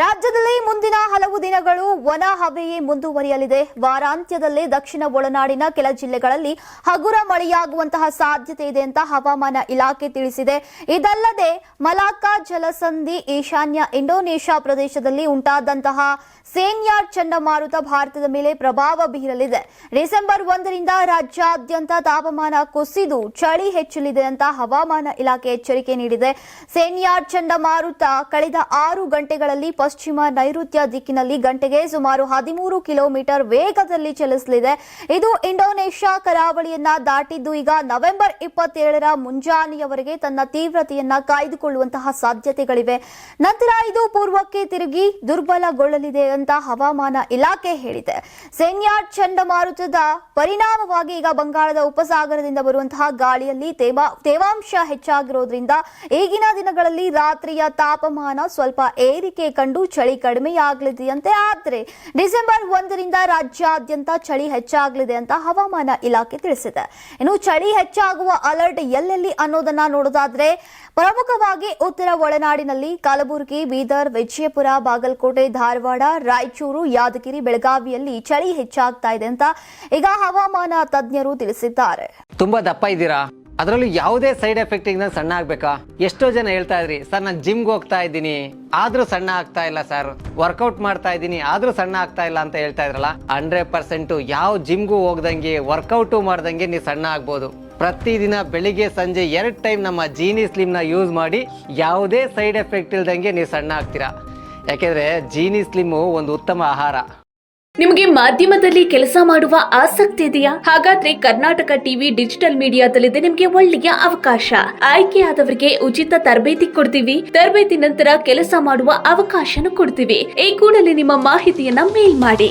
ರಾಜ್ಯದಲ್ಲಿ ಮುಂದಿನ ಹಲವು ದಿನಗಳು ಒಣ ಹವೆಯೇ ಮುಂದುವರಿಯಲಿದೆ. ವಾರಾಂತ್ಯದಲ್ಲಿ ದಕ್ಷಿಣ ಒಳನಾಡಿನ ಕೆಲ ಜಿಲ್ಲೆಗಳಲ್ಲಿ ಹಗುರ ಮಳೆಯಾಗುವಂತಹ ಸಾಧ್ಯತೆ ಇದೆ ಅಂತ ಹವಾಮಾನ ಇಲಾಖೆ ತಿಳಿಸಿದೆ. ಇದಲ್ಲದೆ ಮಲಾಕ್ಕಾ ಜಲಸಂಧಿ ಈಶಾನ್ಯ ಇಂಡೋನೇಷ್ಯಾ ಪ್ರದೇಶದಲ್ಲಿ ಉಂಟಾದಂತಹ ಸೇನ್ಯಾರ್ ಚಂಡಮಾರುತ ಭಾರತದ ಮೇಲೆ ಪ್ರಭಾವ ಬೀರಲಿದೆ. ಡಿಸೆಂಬರ್ 1ರಿಂದ ರಾಜ್ಯಾದ್ಯಂತ ತಾಪಮಾನ ಕುಸಿದು ಚಳಿ ಹೆಚ್ಚಲಿದೆ ಅಂತ ಹವಾಮಾನ ಇಲಾಖೆ ಎಚ್ಚರಿಕೆ ನೀಡಿದೆ. ಸೇನ್ಯಾರ್ ಚಂಡಮಾರುತ ಕಳೆದ 6 ಗಂಟೆಗಳಲ್ಲಿ ಪಶ್ಚಿಮ ನೈಋತ್ಯ ದಿಕ್ಕಿನಲ್ಲಿ ಗಂಟೆಗೆ ಸುಮಾರು 13 ಕಿಲೋಮೀಟರ್ ವೇಗದಲ್ಲಿ ಚಲಿಸಲಿದೆ. ಇದು ಇಂಡೋನೇಷ್ಯಾ ಕರಾವಳಿಯನ್ನ ದಾಟಿದ್ದು ಈಗ ನವೆಂಬರ್ 27ರ ಮುಂಜಾನೆಯವರೆಗೆ ತನ್ನ ತೀವ್ರತೆಯನ್ನ ಕಾಯ್ದುಕೊಳ್ಳುವಂತಹ ಸಾಧ್ಯತೆಗಳಿವೆ. ನಂತರ ಇದು ಪೂರ್ವಕ್ಕೆ ತಿರುಗಿ ದುರ್ಬಲಗೊಳ್ಳಲಿದೆ ಅಂತ ಹವಾಮಾನ ಇಲಾಖೆ ಹೇಳಿದೆ. ಸೇನ್ಯಾರ್ ಚಂಡಮಾರುತದ ಪರಿಣಾಮವಾಗಿ ಈಗ ಬಂಗಾಳದ ಉಪಸಾಗರದಿಂದ ಬರುವಂತಹ ಗಾಳಿಯಲ್ಲಿ ತೇವಾಂಶ ಹೆಚ್ಚಾಗಿರೋದ್ರಿಂದ ಈಗಿನ ದಿನಗಳಲ್ಲಿ ರಾತ್ರಿಯ ತಾಪಮಾನ ಸ್ವಲ್ಪ ಏರಿಕೆ ಕಂಡು ಚಳಿ ಕಡಿಮೆಯಾಗಲಿದೆಯಂತೆ. ಆದರೆ ಡಿಸೆಂಬರ್ 1ರಿಂದ ರಾಜ್ಯಾದ್ಯಂತ ಚಳಿ ಹೆಚ್ಚಾಗಲಿದೆ ಅಂತ ಹವಾಮಾನ ಇಲಾಖೆ ತಿಳಿಸಿದೆ. ಇನ್ನು ಚಳಿ ಹೆಚ್ಚಾಗುವ ಅಲರ್ಟ್ ಎಲ್ಲೆಲ್ಲಿ ಅನ್ನೋದನ್ನ ನೋಡೋದಾದ್ರೆ ಪ್ರಮುಖವಾಗಿ ಉತ್ತರ ಒಳನಾಡಿನಲ್ಲಿ ಕಲಬುರಗಿ, ಬೀದರ್, ವಿಜಯಪುರ, ಬಾಗಲಕೋಟೆ, ಧಾರವಾಡ, ರಾಯಚೂರು, ಯಾದಗಿರಿ, ಬೆಳಗಾವಿಯಲ್ಲಿ ಚಳಿ ಹೆಚ್ಚಾಗ್ತಾ ಇದೆ ಅಂತ ಈಗ ಹವಾಮಾನ ತಜ್ಞರು ತಿಳಿಸಿದ್ದಾರೆ. ತುಂಬಾ ದಪ್ಪ ಇದ್ದೀರಾ, ಅದರಲ್ಲೂ ಯಾವುದೇ ಸೈಡ್ ಎಫೆಕ್ಟ್ ಇಂದ ಸಣ್ಣ ಆಗ್ಬೇಕಾ? ಎಷ್ಟೋ ಜನ ಹೇಳ್ತಾ ಇದ್ರಿ, ಸರ್ ನಾನು ಜಿಮ್ಗೆ ಹೋಗ್ತಾ ಇದ್ದೀನಿ ಆದ್ರೂ ಸಣ್ಣ ಆಗ್ತಾ ಇಲ್ಲ, ಸರ್ ವರ್ಕೌಟ್ ಮಾಡ್ತಾ ಇದ್ದೀನಿ ಆದ್ರೂ ಸಣ್ಣ ಆಗ್ತಾ ಇಲ್ಲ ಅಂತ ಹೇಳ್ತಾ ಇದ್ರಲ್ಲ. 100% ಯಾವ ಜಿಮ್ಗೂ ಹೋಗ್ದಂಗೆ ವರ್ಕೌಟು ಮಾಡ್ದಂಗೆ ನೀವು ಸಣ್ಣ ಆಗ್ಬೋದು. ಪ್ರತಿದಿನ ಬೆಳಿಗ್ಗೆ ಸಂಜೆ 2 ಟೈಮ್ ನಮ್ಮ ಜೀನಿ ಸ್ಲಿಮ್ ನ ಯೂಸ್ ಮಾಡಿ ಯಾವುದೇ ಸೈಡ್ ಎಫೆಕ್ಟ್ ಇಲ್ದಂಗೆ ನೀವು ಸಣ್ಣ ಆಗ್ತೀರಾ. ಯಾಕೆಂದ್ರೆ ಜೀನಿ ಸ್ಲಿಮ್ ಒಂದು ಉತ್ತಮ ಆಹಾರ. ನಿಮಗೆ ಮಾಧ್ಯಮದಲ್ಲಿ ಕೆಲಸ ಮಾಡುವ ಆಸಕ್ತಿ ಇದೆಯಾ? ಹಾಗಾದ್ರೆ ಕರ್ನಾಟಕ ಟಿವಿ ಡಿಜಿಟಲ್ ಮೀಡಿಯಾದಲ್ಲಿದೆ ನಿಮಗೆ ಒಳ್ಳೆಯ ಅವಕಾಶ. ಆಯ್ಕೆಯಾದವರಿಗೆ ಉಚಿತ ತರಬೇತಿ ಕೊಡ್ತೀವಿ. ತರಬೇತಿ ನಂತರ ಕೆಲಸ ಮಾಡುವ ಅವಕಾಶನೂ ಕೊಡ್ತೀವಿ. ಈ ಕೂಡಲೇ ನಿಮ್ಮ ಮಾಹಿತಿಯನ್ನ ಮೇಲ್ ಮಾಡಿ.